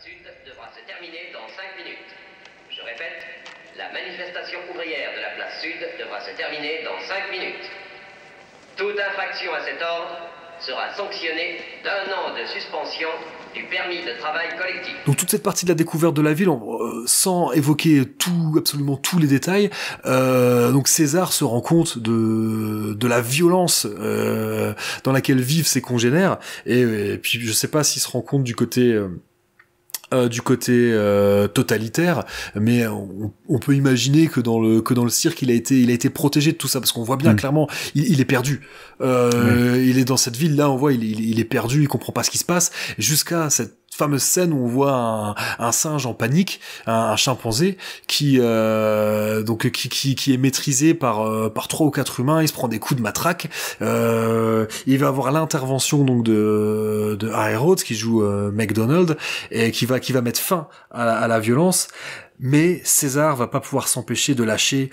Sud devra se terminer dans 5 minutes. Je répète, la manifestation ouvrière de la place Sud devra se terminer dans 5 minutes. Toute infraction à cet ordre sera sanctionnée d'1 an de suspension du permis de travail collectif. Donc toute cette partie de la découverte de la ville, sans évoquer absolument tous les détails, donc César se rend compte de la violence dans laquelle vivent ses congénères, et puis je sais pas s'il se rend compte du côté totalitaire, mais on peut imaginer que dans le cirque il a été protégé de tout ça, parce qu'on voit bien clairement il est perdu. Il est dans cette ville là, on voit il est perdu, il comprend pas ce qui se passe, jusqu'à cette fameuse scène où on voit un singe en panique, un chimpanzé qui est maîtrisé par 3 ou 4 humains. Il se prend des coups de matraque. Il va avoir l'intervention donc de Harry Rhodes qui joue McDonald, et qui va mettre fin à la violence. Mais César va pas pouvoir s'empêcher de lâcher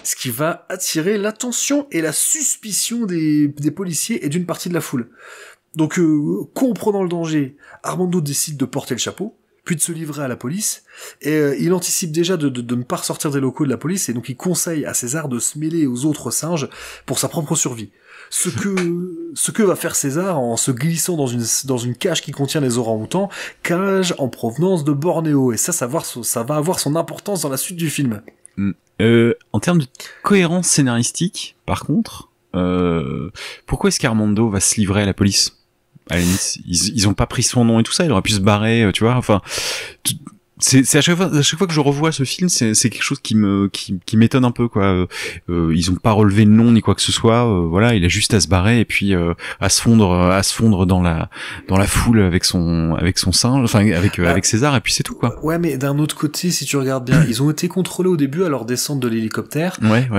ce qui va attirer l'attention et la suspicion des policiers et d'une partie de la foule. Donc, comprenant le danger, Armando décide de porter le chapeau, puis de se livrer à la police, et il anticipe déjà de ne pas ressortir des locaux de la police, et donc il conseille à César de se mêler aux autres singes pour sa propre survie. Ce que va faire César en se glissant dans une cage qui contient les orang-outans, cage en provenance de Bornéo, et ça va avoir son importance dans la suite du film. En termes de cohérence scénaristique, par contre, pourquoi est-ce qu'Armando va se livrer à la police? À la limite, ils ont pas pris son nom et tout ça, il aurait pu se barrer, tu vois, enfin, c'est à chaque fois que je revois ce film, c'est quelque chose qui m'étonne un peu, quoi. Ils ont pas relevé le nom ni quoi que ce soit, voilà, il a juste à se barrer et puis à se fondre dans la foule avec son singe, enfin avec César, et puis c'est tout, quoi. Ouais, mais d'un autre côté, si tu regardes bien, ils ont été contrôlés au début à leur descente de l'hélicoptère. Ouais.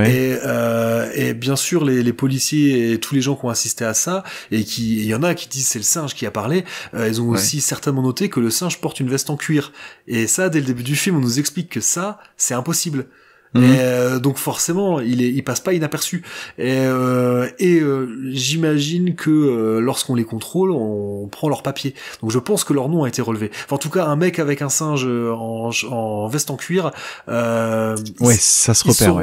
Et bien sûr les policiers et tous les gens qui ont assisté à ça, et il y en a qui disent c'est le singe qui a parlé, ils ont aussi certainement noté que le singe porte une veste en cuir. Et ça, dès le début du film, on nous explique que ça, c'est impossible. Et donc forcément, il passe pas inaperçu. Et j'imagine que lorsqu'on les contrôle, on prend leurs papiers. Donc je pense que leur nom a été relevé. Enfin, en tout cas, un mec avec un singe en veste en cuir. Ouais, ça se repère.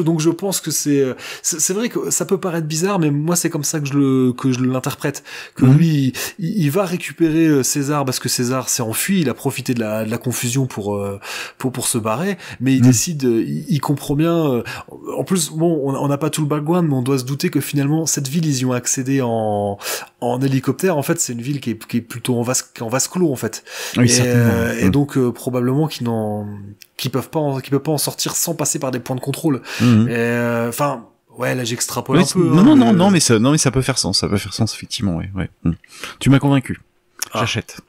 Donc je pense que c'est vrai que ça peut paraître bizarre, mais moi c'est comme ça que je l'interprète. Que lui, il va récupérer César parce que César s'est enfui. Il a profité de la confusion pour se barrer, mais il décide. Il comprend bien. En plus, bon, on n'a pas tout le background, mais on doit se douter que finalement cette ville, ils y ont accédé en hélicoptère. En fait, c'est une ville qui est plutôt en vase clos, en fait. Oui, et donc probablement qu'ils peuvent pas en sortir sans passer par des points de contrôle. Enfin. Ouais, là j'extrapole un peu. Non, mais ça peut faire sens. Ça peut faire sens, effectivement. Ouais. Tu m'as convaincu. J'achète.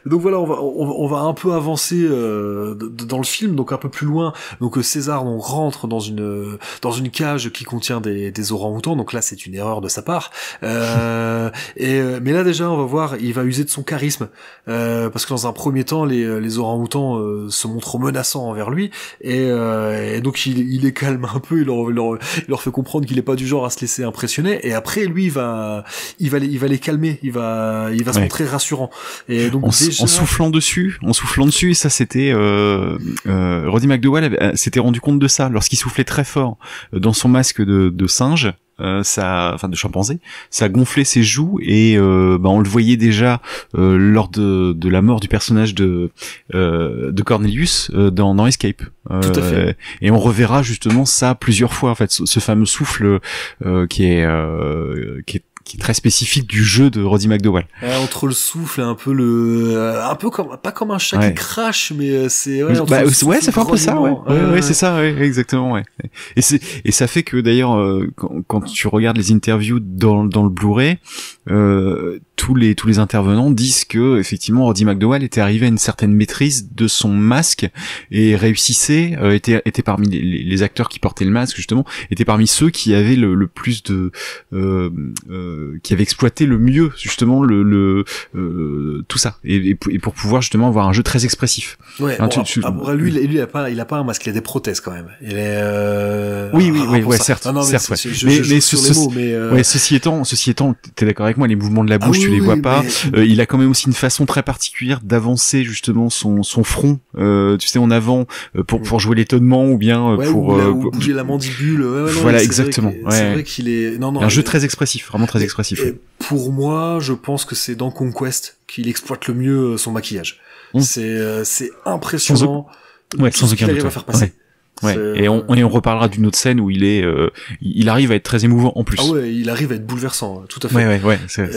Donc voilà, on va un peu avancer dans le film, donc un peu plus loin. Donc César rentre dans une cage qui contient des orang-outans. Donc là, c'est une erreur de sa part. Mais là déjà, on va voir, il va user de son charisme parce que dans un premier temps, les orang-outans se montrent menaçants envers lui, et donc il les calme un peu. Il leur fait comprendre qu'il est pas du genre à se laisser impressionner. Et après, lui, il va les calmer. Il va se montrer rassurant. Et donc en soufflant dessus, et ça c'était Roddy McDowall s'était rendu compte de ça lorsqu'il soufflait très fort dans son masque de singe. De chimpanzé, ça gonflait ses joues, et on le voyait déjà lors de la mort du personnage de Cornelius dans Escape. Tout à fait. Et on reverra justement ça plusieurs fois, en fait, ce fameux souffle qui est très spécifique du jeu de Roddy McDowall. Entre le souffle et un peu comme pas comme un chat qui crache, mais c'est ça fait un peu ça, c'est ça, exactement, et ça fait que d'ailleurs quand tu regardes les interviews dans le Blu-ray, tous les intervenants disent que effectivement Roddy McDowall était arrivé à une certaine maîtrise de son masque et réussissait, était parmi les acteurs qui portaient le masque, justement, était parmi ceux qui avaient le plus de qui avaient exploité le mieux justement tout ça, et pour pouvoir justement avoir un jeu très expressif. Ouais. Après, lui il a pas un masque, il a des prothèses quand même. Il est oui, certes. Non, certes, mais ceci étant, t'es d'accord avec moi, les mouvements de la bouche, les vois pas. Il a quand même aussi une façon très particulière d'avancer justement son front, tu sais, en avant pour jouer l'étonnement ou bien pour bouger la mandibule. Voilà, exactement. C'est vrai qu'il est un jeu très expressif, vraiment très expressif. Et pour moi, je pense que c'est dans Conquest qu'il exploite le mieux son maquillage. C'est impressionnant. Sans aucun doute. À faire passer. Ouais. Et on reparlera d'une autre scène où il arrive à être très émouvant en plus. Ah ouais, il arrive à être bouleversant, tout à fait. Ouais, c'est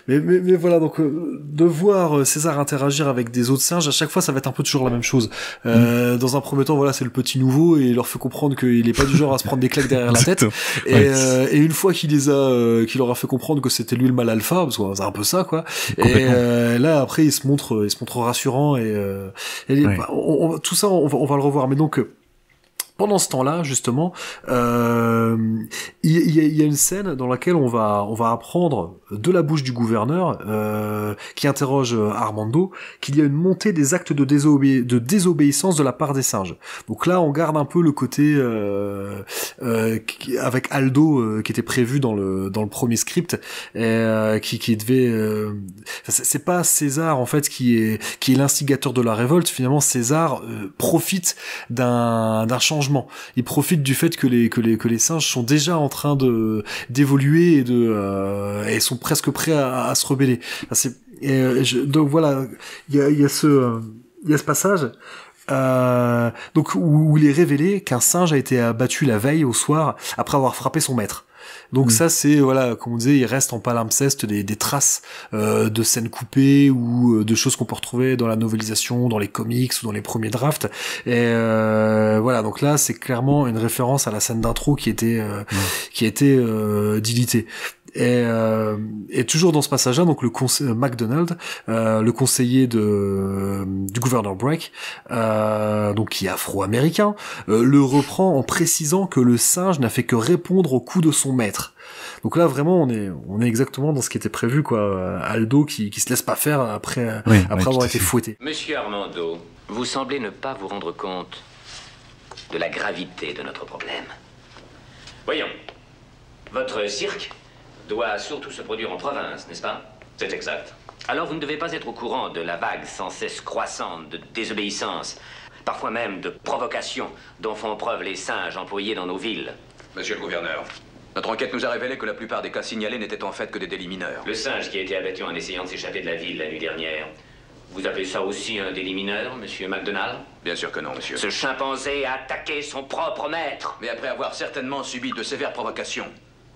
mais voilà, donc de voir César interagir avec des autres singes, à chaque fois ça va être un peu toujours la même chose. Dans un premier temps, voilà, c'est le petit nouveau et il leur fait comprendre qu'il est pas du genre à se prendre des claques derrière la tête. Et une fois qu'il leur a fait comprendre que c'était lui le mal alpha, parce que c'est un peu ça, quoi. Et là après il se montre rassurant tout ça on va le revoir. Mais donc pendant ce temps-là, justement, il y a une scène dans laquelle on va apprendre de la bouche du gouverneur, qui interroge Armando, qu'il y a une montée des actes de désobéissance de la part des singes. Donc là, on garde un peu le côté avec Aldo qui était prévu dans le premier script, qui devait. C'est pas César en fait qui est l'instigateur de la révolte. Finalement, César profite d'un changement. Il profite du fait que les singes sont déjà en train d'évoluer et sont presque prêts à se rebeller. Donc voilà, il y a ce passage donc où il est révélé qu'un singe a été abattu la veille au soir après avoir frappé son maître. Donc ça c'est voilà, comme on disait, il reste en palimpseste des traces de scènes coupées ou de choses qu'on peut retrouver dans la novélisation, dans les comics ou dans les premiers drafts. Et voilà, donc là c'est clairement une référence à la scène d'intro qui a été dilitée. Et toujours dans ce passage-là, donc le MacDonald, le conseiller du gouverneur Breck, donc qui est afro-américain, le reprend en précisant que le singe n'a fait que répondre au coup de son maître. Donc là vraiment on est exactement dans ce qui était prévu, quoi. Aldo qui se laisse pas faire après avoir été fouetté. Monsieur Armando, vous semblez ne pas vous rendre compte de la gravité de notre problème. Voyons, votre cirque doit surtout se produire en province, n'est-ce pas? C'est exact. Alors vous ne devez pas être au courant de la vague sans cesse croissante de désobéissance, parfois même de provocation dont font preuve les singes employés dans nos villes. Monsieur le gouverneur, notre enquête nous a révélé que la plupart des cas signalés n'étaient en fait que des délits mineurs. Le singe qui a été abattu en essayant de s'échapper de la ville la nuit dernière, vous appelez ça aussi un délit mineur, monsieur MacDonald? Bien sûr que non, monsieur. Ce chimpanzé a attaqué son propre maître. Mais après avoir certainement subi de sévères provocations,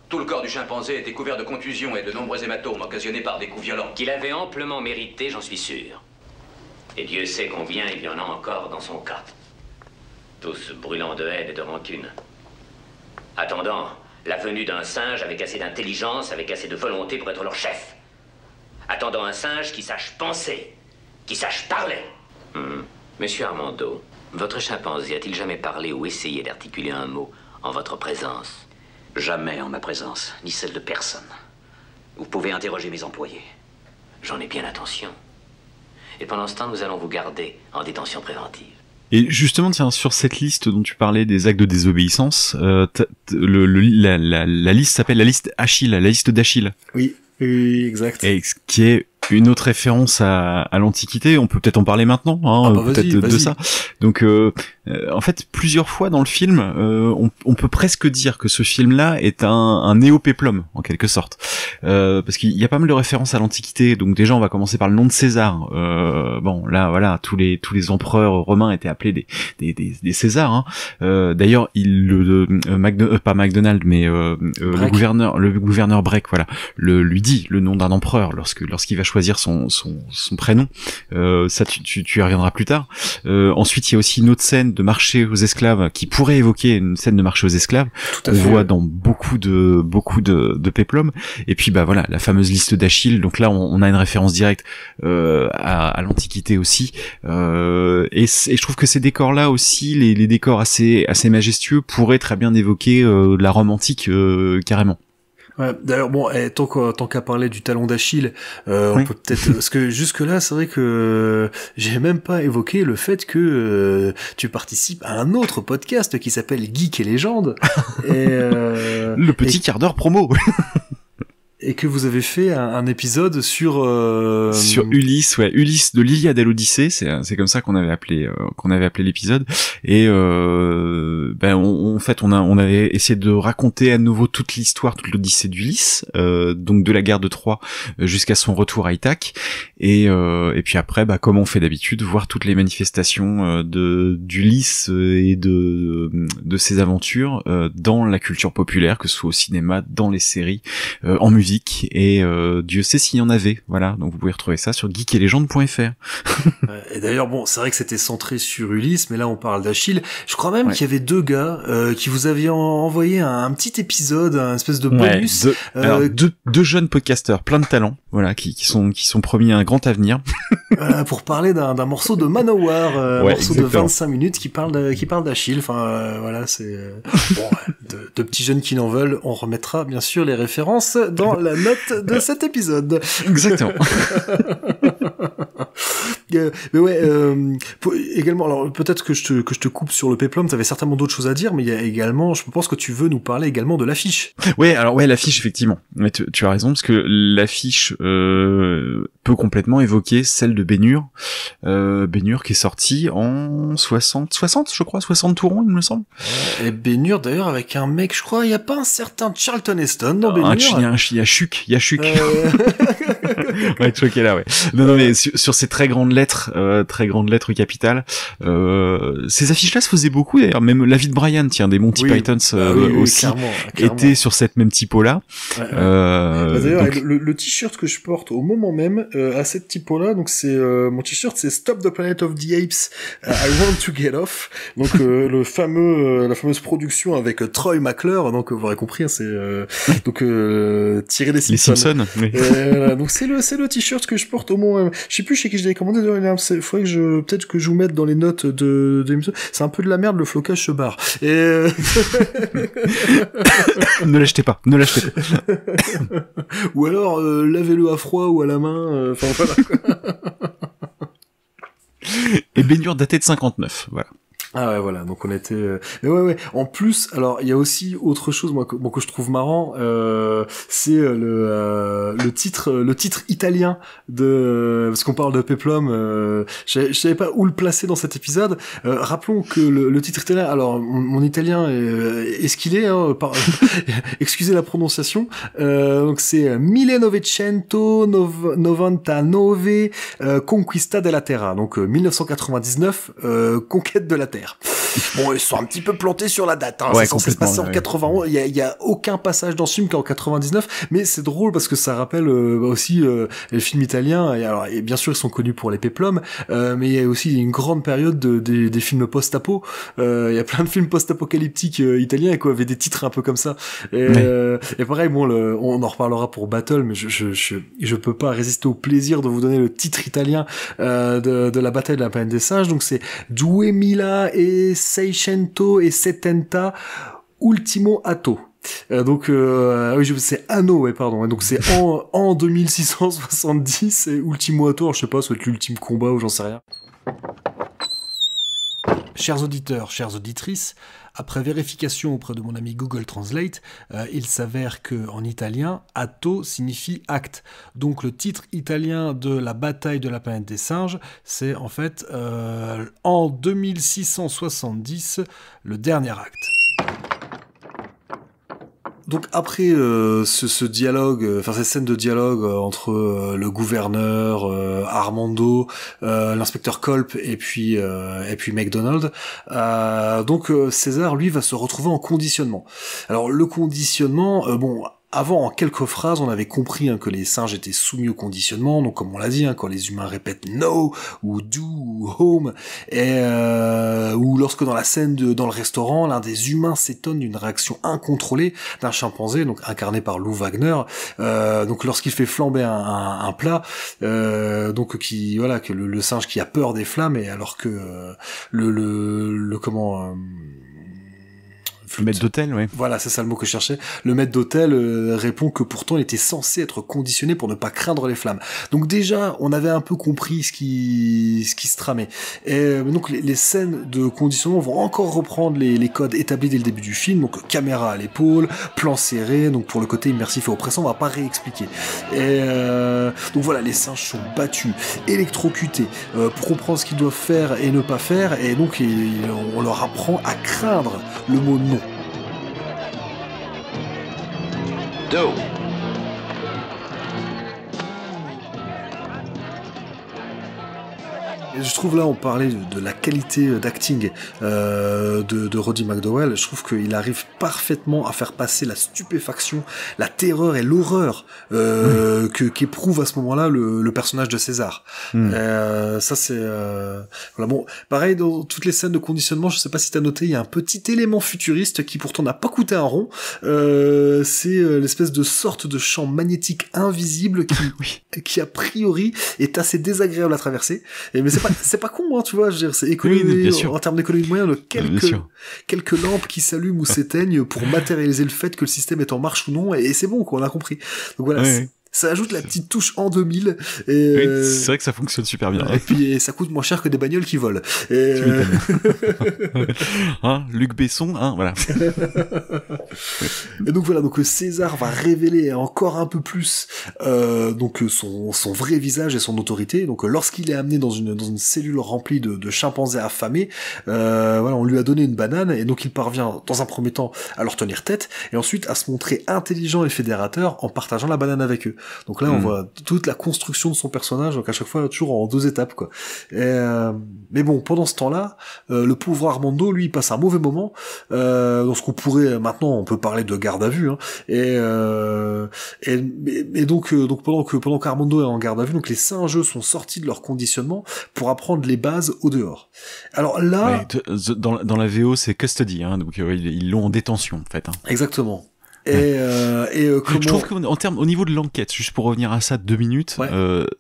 tout le corps du chimpanzé était couvert de contusions et de nombreux hématomes occasionnés par des coups violents. Qu'il avait amplement mérité, j'en suis sûr. Et Dieu sait combien il y en a encore dans son cas. Tous brûlants de haine et de rancune. Attendant la venue d'un singe avec assez d'intelligence, avec assez de volonté pour être leur chef. Attendant un singe qui sache penser, qui sache parler. Monsieur Armando, votre chimpanzé a-t-il jamais parlé ou essayé d'articuler un mot en votre présence? Jamais en ma présence, ni celle de personne. Vous pouvez interroger mes employés. J'en ai bien l'intention. Et pendant ce temps, nous allons vous garder en détention préventive. Et justement, tiens, sur cette liste dont tu parlais des actes de désobéissance, la liste s'appelle la liste Achille, la liste d'Achille. Oui, exact. Et qui est une autre référence à l'Antiquité. On peut peut-être en parler maintenant, peut-être de ça. Donc, en fait, plusieurs fois dans le film, on peut presque dire que ce film-là est un néo-péplum, en quelque sorte. Parce qu'il y a pas mal de références à l'Antiquité. Donc déjà, on va commencer par le nom de César. Bon, là, voilà, tous les empereurs romains étaient appelés des Césars. D'ailleurs, pas MacDonald, mais le gouverneur Breck, voilà, lui dit le nom d'un empereur lorsqu'il va choisir son prénom. Ça, tu y reviendras plus tard. Ensuite, il y a aussi une autre scène de marché aux esclaves qui pourrait évoquer une scène de marché aux esclaves. On voit dans beaucoup de péplum. Et puis, bah voilà, la fameuse liste d'Achille. Donc là, on a une référence directe à l'Antiquité aussi. Et je trouve que ces décors-là aussi, les décors assez majestueux, pourraient très bien évoquer la Rome antique carrément. Ouais, d'ailleurs, bon, tant qu'à parler du talon d'Achille, on peut peut-être, parce que jusque-là, c'est vrai que j'ai même pas évoqué le fait que tu participes à un autre podcast qui s'appelle Geek et Légende. Le petit quart d'heure promo. Et que vous avez fait un épisode sur Ulysse, Ulysse de l'Iliade à l'Odyssée, c'est comme ça qu'on avait appelé l'épisode. Et en fait on avait essayé de raconter à nouveau toute l'histoire, toute l'Odyssée d'Ulysse, donc de la guerre de Troie jusqu'à son retour à Ithaque. Et puis après, comme on fait d'habitude, voir toutes les manifestations d'Ulysse et de ses aventures dans la culture populaire, que ce soit au cinéma, dans les séries, en musique, et Dieu sait s'il y en avait. Voilà, donc vous pouvez retrouver ça sur geeketlegende.fr. Et d'ailleurs, bon, c'est vrai que c'était centré sur Ulysse, mais là on parle d'Achille. Je crois même qu'il y avait deux gars qui vous aviez envoyé un petit épisode, un espèce de bonus. Deux jeunes podcasteurs, plein de talents, voilà, qui sont promis un grand avenir. Pour parler d'un morceau de Manowar, un morceau exactement. de 25 minutes qui parle d'Achille. Enfin, voilà, c'est de petits jeunes qui n'en veulent. On remettra bien sûr les références dans la note de cet épisode. Exactement. Mais ouais, également, alors peut-être que je te coupe sur le péplum, t'avais certainement d'autres choses à dire, mais il y a également, je pense que tu veux nous parler également de l'affiche. Ouais, alors l'affiche, effectivement. Mais tu as raison, parce que l'affiche peut complètement évoquer celle de Ben-Hur. Ben-Hur qui est sorti en 60, je crois, 60 tourons, il me semble. Et Ben-Hur, d'ailleurs, avec un mec, je crois, il y a pas un certain Charlton Heston dans Ben-Hur. Il y a Chuck. Ouais, Chuck est là, ouais. Non, mais sur ces très grandes lettres capitales, ces affiches-là se faisaient beaucoup, d'ailleurs. Même La vie de Brian, des Monty Pythons aussi, clairement. était sur cette même typo-là. D'ailleurs, le t-shirt que je porte au moment même à cette typo-là, donc c'est mon t-shirt, c'est Stop the Planet of the Apes, I Want to Get Off. Donc la fameuse production avec Troy McClure. Donc vous aurez compris, c'est tiré des Simpsons. Les Simpsons. Oui. Donc c'est le t-shirt que je porte au moment même. Je sais plus chez qui je l'avais commandé. D'ailleurs, il faudrait que peut-être que je vous mette dans les notes de l'émission. C'est un peu de la merde, le flocage se barre. Et ne l'achetez pas. Ou alors lavez-le à froid ou à la main. Enfin voilà. Et Ben-Hur daté de 59, voilà. Ah ouais, voilà, donc on était... Mais ouais. En plus, alors, il y a aussi autre chose, moi, que je trouve marrant, c'est le titre italien de... Parce qu'on parle de Peplum, je savais pas où le placer dans cet épisode. Rappelons que le titre italien, alors, mon italien est ce qu'il est, excusez la prononciation, donc c'est 1999 Conquista della Terra, donc 1999 Conquête de la Terre. Bon, ils sont un petit peu plantés sur la date, hein. Ouais, c'est censé se passer en 91. Il y a aucun passage dans ce film qui est en 99, mais c'est drôle parce que ça rappelle aussi les films italiens. Et bien sûr, ils sont connus pour les péplums, mais il y a aussi une grande période des films post-apo. Il y a plein de films post-apocalyptiques italiens qui avaient des titres un peu comme ça. Et pareil, bon, on en reparlera pour Battle, mais je peux pas résister au plaisir de vous donner le titre italien de la bataille de la planète des singes. Donc c'est 2670 Ultimo Atto. Donc c'est Anno, ouais, pardon. Donc c'est en 2670 et Ultimo Atto, je sais pas, ça doit être l'ultime combat ou j'en sais rien. Chers auditeurs, chères auditrices, après vérification auprès de mon ami Google Translate, il s'avère que en italien, atto signifie acte. Donc le titre italien de la bataille de la planète des singes, c'est en fait en 2670, le dernier acte. Donc après ce dialogue, cette scène de dialogue entre le gouverneur Armando, l'inspecteur Culp et puis McDonald, donc César lui va se retrouver en conditionnement. Alors le conditionnement, avant, en quelques phrases, on avait compris que les singes étaient soumis au conditionnement, donc comme on l'a dit, quand les humains répètent no, ou do, ou home, ou lorsque dans la scène dans le restaurant, l'un des humains s'étonne d'une réaction incontrôlée d'un chimpanzé, donc incarné par Lou Wagner, donc lorsqu'il fait flamber un plat, que le singe qui a peur des flammes, et alors que Le maître d'hôtel, ouais. Voilà, c'est ça le mot que je cherchais. Le maître d'hôtel répond que pourtant il était censé être conditionné pour ne pas craindre les flammes. Donc déjà, on avait un peu compris ce qui se tramait. Et donc les scènes de conditionnement vont encore reprendre les codes établis dès le début du film. Donc caméra à l'épaule, plan serré. Donc pour le côté immersif et oppressant, on va pas réexpliquer. Et donc voilà, les singes sont battus, électrocutés, pour comprendre ce qu'ils doivent faire et ne pas faire. Et donc on leur apprend à craindre le mot non. Dos. Et je trouve là, on parlait de la qualité d'acting de Roddy McDowall. Je trouve qu'il arrive parfaitement à faire passer la stupéfaction, la terreur et l'horreur qu'éprouve à ce moment-là le personnage de César. Ça c'est voilà, bon, pareil dans toutes les scènes de conditionnement. Je sais pas si t'as noté, il y a un petit élément futuriste qui pourtant n'a pas coûté un rond. C'est l'espèce de sorte de champ magnétique invisible qui a priori est assez désagréable à traverser. Mais c'est pas con, hein, tu vois, je veux dire, c'est économie, en termes d'économie de moyens, quelques lampes qui s'allument ou s'éteignent pour matérialiser le fait que le système est en marche ou non, et c'est bon, quoi, on a compris. Donc voilà, ça ajoute la petite touche en 2000. Et c'est vrai que ça fonctionne super bien. Et puis ça coûte moins cher que des bagnoles qui volent. Et hein, Luc Besson, hein, voilà. Et donc voilà, donc César va révéler encore un peu plus donc son vrai visage et son autorité. Donc lorsqu'il est amené dans une cellule remplie de chimpanzés affamés, voilà, on lui a donné une banane et donc il parvient dans un premier temps à leur tenir tête et ensuite à se montrer intelligent et fédérateur en partageant la banane avec eux. Donc là, on voit toute la construction de son personnage, donc à chaque fois toujours en 2 étapes, quoi. Mais bon, pendant ce temps-là, le pauvre Armando, lui, il passe un mauvais moment. Dans ce qu'on pourrait maintenant, on peut parler de garde à vue. Hein, et donc pendant qu'Armando est en garde à vue, donc les singes sont sortis de leur conditionnement pour apprendre les bases au dehors. Alors là, dans la VO, c'est custody, hein, donc ils l'ont en détention, en fait. Hein. Exactement. Comment... Je trouve qu'en termes, au niveau de l'enquête, juste pour revenir à ça 2 minutes,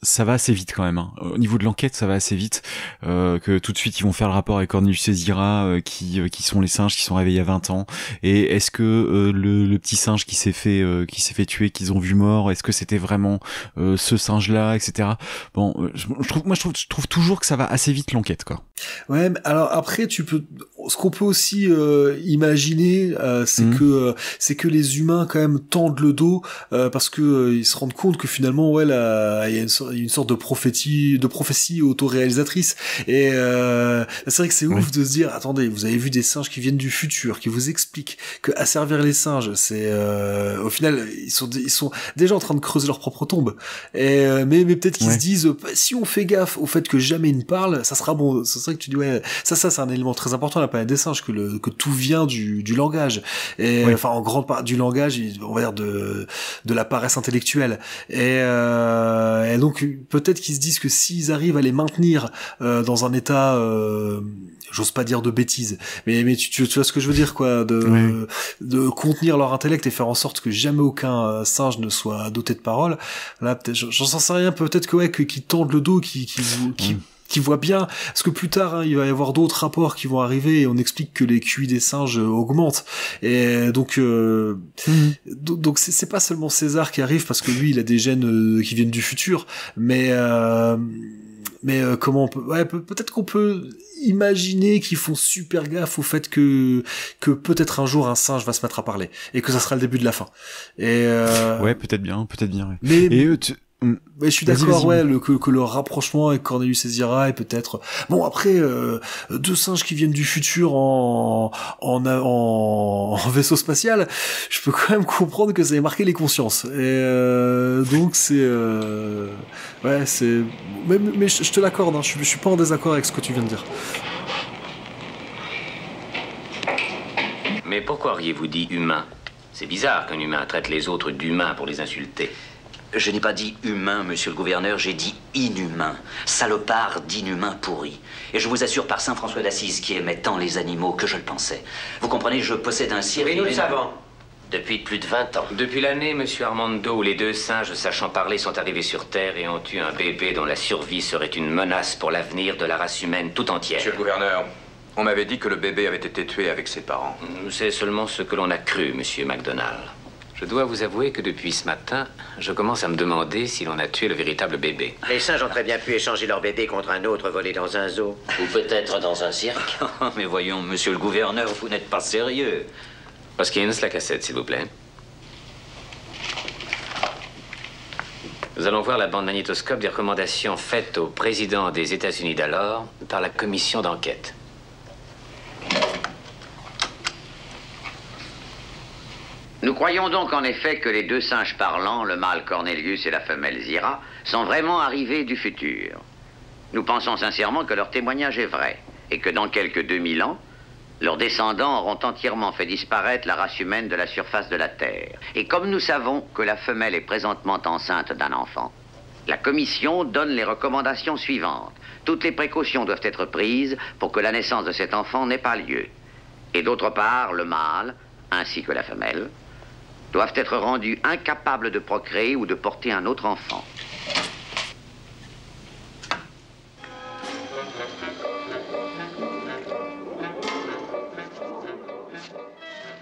ça va assez vite quand même. Hein. Au niveau de l'enquête, ça va assez vite. Que tout de suite ils vont faire le rapport avec Cornelius et Zira, qui sont les singes qui sont réveillés à 20 ans. Et est-ce que le petit singe qui s'est fait tuer, qu'ils ont vu mort, est-ce que c'était vraiment ce singe-là, etc. Bon, je trouve toujours que ça va assez vite l'enquête, quoi. Ouais, mais alors après ce qu'on peut aussi imaginer, c'est que les humains quand même tendent le dos parce que ils se rendent compte que finalement il y a une sorte de prophétie autoréalisatrice et c'est vrai que c'est ouf de se dire attendez, vous avez vu des singes qui viennent du futur qui vous expliquent que asservir les singes c'est au final ils sont déjà en train de creuser leur propre tombe et mais peut-être qu'ils se disent si on fait gaffe au fait que jamais ils ne parlent, ça sera bon. C'est vrai que tu dis ça c'est un élément très important à la planète des singes, que tout vient du langage et enfin en grande part du langage, on va dire de la paresse intellectuelle et donc peut-être qu'ils se disent que s'ils arrivent à les maintenir dans un état j'ose pas dire de bêtises mais tu vois ce que je veux dire, quoi, de contenir leur intellect et faire en sorte que jamais aucun singe ne soit doté de parole. Là peut-être j'en sais rien, peut-être qu'ils tendent le dos, qui voit bien, parce que plus tard il va y avoir d'autres rapports qui vont arriver et on explique que les QI des singes augmentent et donc donc c'est pas seulement César qui arrive parce que lui il a des gènes qui viennent du futur, mais comment on peut peut-être qu'on peut imaginer qu'ils font super gaffe au fait que peut-être un jour un singe va se mettre à parler et que ça sera le début de la fin et peut-être bien ouais. Mais je suis d'accord, que le rapprochement avec Cornelius et Zira est peut-être bon. Après 2 singes qui viennent du futur en vaisseau spatial, je peux quand même comprendre que ça ait marqué les consciences. Et donc c'est c'est mais je te l'accorde, hein, je suis pas en désaccord avec ce que tu viens de dire. Mais pourquoi auriez-vous dit humain? C'est bizarre qu'un humain traite les autres d'humains pour les insulter. Je n'ai pas dit humain, monsieur le gouverneur, j'ai dit inhumain. Salopard d'inhumain pourri. Et je vous assure par saint François d'Assise qui aimait tant les animaux que je le pensais. Vous comprenez, je possède un cirque... Oui, nous le savons. Depuis plus de 20 ans. Depuis l'année, monsieur Armando, où les 2 singes sachant parler sont arrivés sur Terre et ont eu un bébé dont la survie serait une menace pour l'avenir de la race humaine tout entière. Monsieur le gouverneur, On m'avait dit que le bébé avait été tué avec ses parents. C'est seulement ce que l'on a cru, monsieur MacDonald. Je dois vous avouer que depuis ce matin, je commence à me demander si l'on a tué le véritable bébé. Les singes ont très bien pu échanger leur bébé contre un autre volé dans un zoo. Ou peut-être dans un cirque. Mais voyons, monsieur le gouverneur, vous n'êtes pas sérieux. Hoskins, la cassette, s'il vous plaît. Nous allons voir la bande magnétoscope des recommandations faites au président des États-Unis d'alors par la commission d'enquête. Nous croyons donc en effet que les deux singes parlants, le mâle Cornelius et la femelle Zira, sont vraiment arrivés du futur. Nous pensons sincèrement que leur témoignage est vrai et que dans quelques 2000 ans, leurs descendants auront entièrement fait disparaître la race humaine de la surface de la Terre. Et comme nous savons que la femelle est présentement enceinte d'un enfant, la commission donne les recommandations suivantes. Toutes les précautions doivent être prises pour que la naissance de cet enfant n'ait pas lieu. Et d'autre part, le mâle, ainsi que la femelle, doivent être rendus incapables de procréer ou de porter un autre enfant.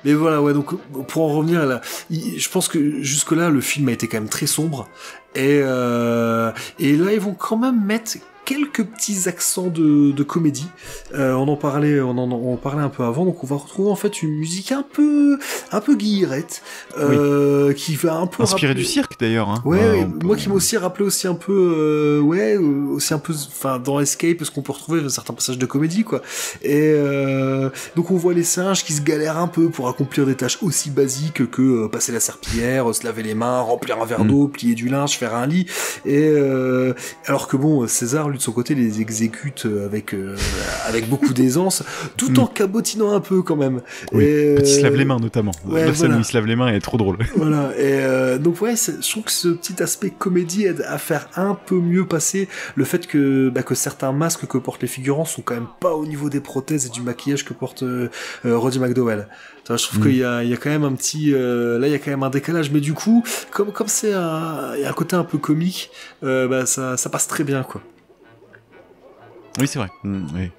Mais voilà, ouais, donc pour en revenir là, je pense que jusque-là, le film a été quand même très sombre. Et là, ils vont quand même mettre quelques petits accents de comédie. On en parlait un peu avant, donc on va retrouver en fait une musique un peu guillerette, qui va un peu inspiré du cirque d'ailleurs. Hein. Ouais, moi qui m'a aussi rappelé aussi un peu, aussi un peu, enfin dans Escape, parce qu'on peut retrouver certains passages de comédie quoi. Et donc on voit les singes qui se galèrent un peu pour accomplir des tâches aussi basiques que passer la serpillière, se laver les mains, remplir un verre d'eau, plier du linge, faire un lit. Et alors que bon, César lui de son côté les exécute avec beaucoup d'aisance, tout en cabotinant un peu quand même. Oui, et il se lave les mains notamment. Ouais, La scène où il se lave les mains est trop drôle. Voilà, et donc ouais, je trouve que ce petit aspect comédie aide à faire un peu mieux passer le fait que certains masques que portent les figurants sont quand même pas au niveau des prothèses et du maquillage que porte Roddy McDowall. Je trouve qu'il y a quand même un petit là il y a quand même un décalage, mais du coup comme c'est il y a un côté un peu comique, ça passe très bien quoi. Oui, c'est vrai. Oui.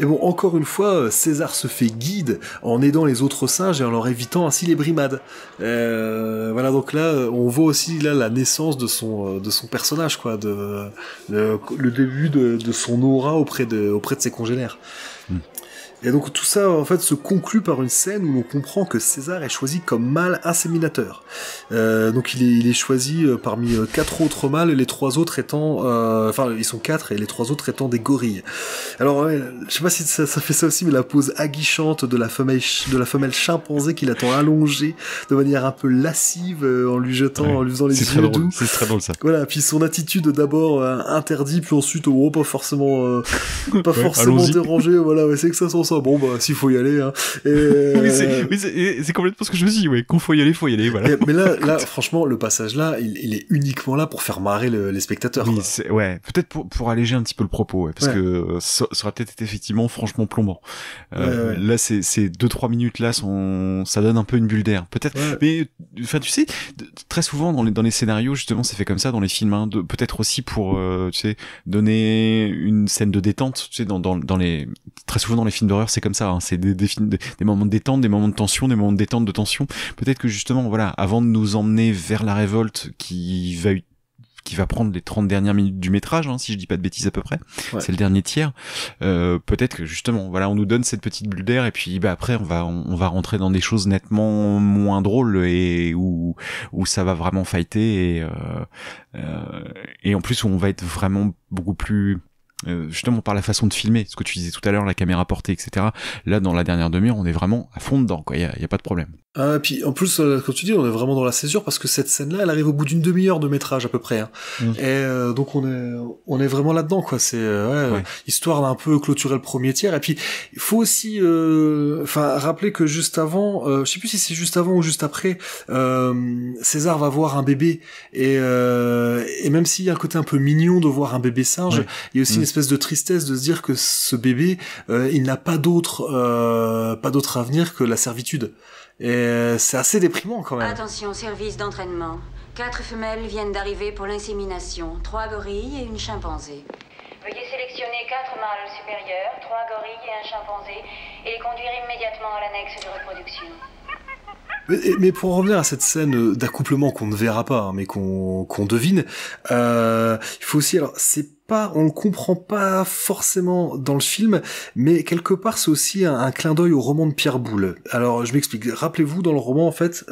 Et bon, encore une fois, César se fait guide en aidant les autres singes et en leur évitant ainsi les brimades. Voilà, donc là, on voit aussi là la naissance de son personnage, quoi, le début de son aura auprès de ses congénères. Et donc tout ça en fait se conclut par une scène où l'on comprend que César est choisi comme mâle inséminateur. Donc il est choisi parmi 4 autres mâles, les 3 autres étant, ils sont 4 et les 3 autres étant des gorilles. Alors je sais pas si ça fait ça aussi, mais la pose aguichante de la femelle chimpanzé qui l'attend allongée de manière un peu lascive en lui faisant les yeux doux. C'est très drôle ça. Voilà, puis son attitude d'abord interdit, puis ensuite pas forcément dérangé. Voilà, ouais, c'est que ça s'en sort. Bon s'il faut y aller hein. C'est complètement ce que je me dis, ouais, qu'on faut y aller, voilà. Mais là franchement le passage là il est uniquement là pour faire marrer les spectateurs. Oui, peut-être pour alléger un petit peu le propos, parce que ça aurait peut-être été effectivement franchement plombant. Là ces 2-3 minutes là ça donne un peu une bulle d'air peut-être, mais enfin tu sais très souvent dans les scénarios justement c'est fait comme ça dans les films hein, peut-être aussi pour tu sais donner une scène de détente, tu sais dans les très souvent dans les films d'horreur c'est comme ça hein, c'est des moments de détente, des moments de tension, des moments de détente, de tension. Peut-être que justement voilà, avant de nous emmener vers la révolte qui va prendre les 30 dernières minutes du métrage, hein, si je dis pas de bêtises à peu près. Ouais. C'est le dernier tiers. Peut-être que justement, voilà, on nous donne cette petite bulle d'air et puis après on va rentrer dans des choses nettement moins drôles et où ça va vraiment fighter et en plus où on va être vraiment beaucoup plus justement par la façon de filmer, ce que tu disais tout à l'heure, la caméra portée, etc. Là, dans la dernière demi-heure, on est vraiment à fond dedans, quoi. Il y a pas de problème. Ah, et puis en plus, comme tu dis, on est vraiment dans la césure parce que cette scène-là, elle arrive au bout d'une demi-heure de métrage à peu près. Hein. Et donc on est vraiment là-dedans, quoi. C'est histoire d'un peu clôturer le premier tiers. Et puis il faut aussi, rappeler que juste avant, je sais plus si c'est juste avant ou juste après, César va voir un bébé et même s'il y a un côté un peu mignon de voir un bébé singe, il y a aussi une espèce de tristesse de se dire que ce bébé, il n'a pas d'autre avenir que la servitude. Et c'est assez déprimant quand même. Attention, service d'entraînement. 4 femelles viennent d'arriver pour l'insémination. 3 gorilles et une chimpanzé. Veuillez sélectionner sélectionner 4 mâles supérieurs, 3 gorilles et un chimpanzé, et les conduire immédiatement à l'annexe de reproduction. Mais pour en revenir à cette scène d'accouplement qu'on ne verra pas, hein, mais qu'on devine, il faut aussi, alors on le comprend pas forcément dans le film, mais quelque part c'est aussi un clin d'œil au roman de Pierre Boulle. Alors je m'explique. Rappelez-vous, dans le roman en fait,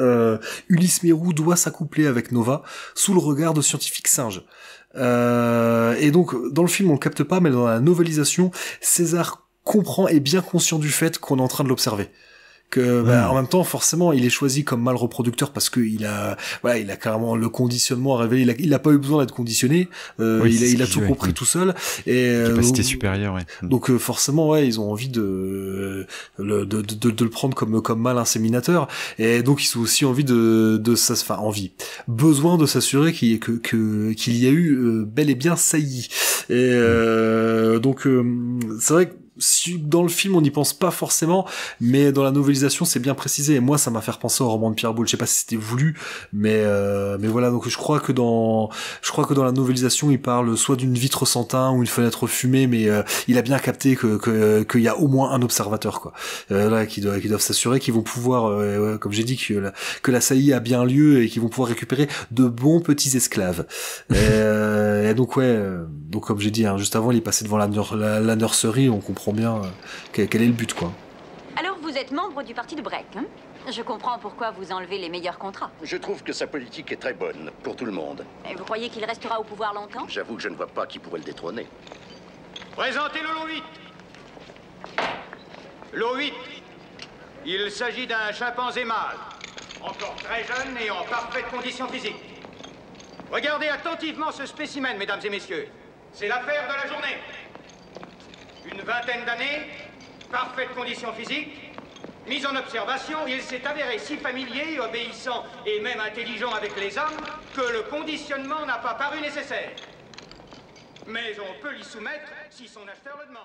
Ulysse Mérou doit s'accoupler avec Nova sous le regard de scientifiques singes. Et donc dans le film on le capte pas, mais dans la novelisation, César comprend et est bien conscient du fait qu'on est en train de l'observer. En même temps, forcément, il est choisi comme mâle reproducteur parce que il a carrément le conditionnement à révéler. Il a pas eu besoin d'être conditionné. Il a tout compris tout seul. Et capacité supérieure, ouais. Donc forcément, ouais, ils ont envie de le prendre comme mâle inséminateur. Et donc ils ont aussi envie besoin de s'assurer qu'il y a eu bel et bien saillie. Et donc c'est vrai que dans le film on n'y pense pas forcément, mais dans la novélisation c'est bien précisé, et moi ça m'a fait penser au roman de Pierre Boulle. Je sais pas si c'était voulu, mais voilà. Donc je crois que dans la novélisation il parle soit d'une vitre sans teint ou une fenêtre fumée, mais il a bien capté qu'il y a au moins un observateur, quoi, là qui doivent s'assurer qu'ils vont pouvoir, comme j'ai dit, que la saillie a bien lieu et qu'ils vont pouvoir récupérer de bons petits esclaves. Et donc donc comme j'ai dit, hein, juste avant il est passé devant la nurserie, on comprend bien quel est le but, quoi. Alors vous êtes membre du parti de Breck, hein? Je comprends pourquoi vous enlevez les meilleurs contrats. Je trouve que sa politique est très bonne, pour tout le monde. Et vous croyez qu'il restera au pouvoir longtemps? J'avoue que je ne vois pas qui pourrait le détrôner. Présentez le lot 8. Lot 8. Il s'agit d'un chimpanzé mâle, encore très jeune et en parfaite condition physique. Regardez attentivement ce spécimen, mesdames et messieurs. C'est l'affaire de la journée. Une vingtaine d'années, parfaite condition physique, mise en observation, il s'est avéré si familier, obéissant et même intelligent avec les hommes que le conditionnement n'a pas paru nécessaire. Mais on peut l'y soumettre si son acheteur le demande.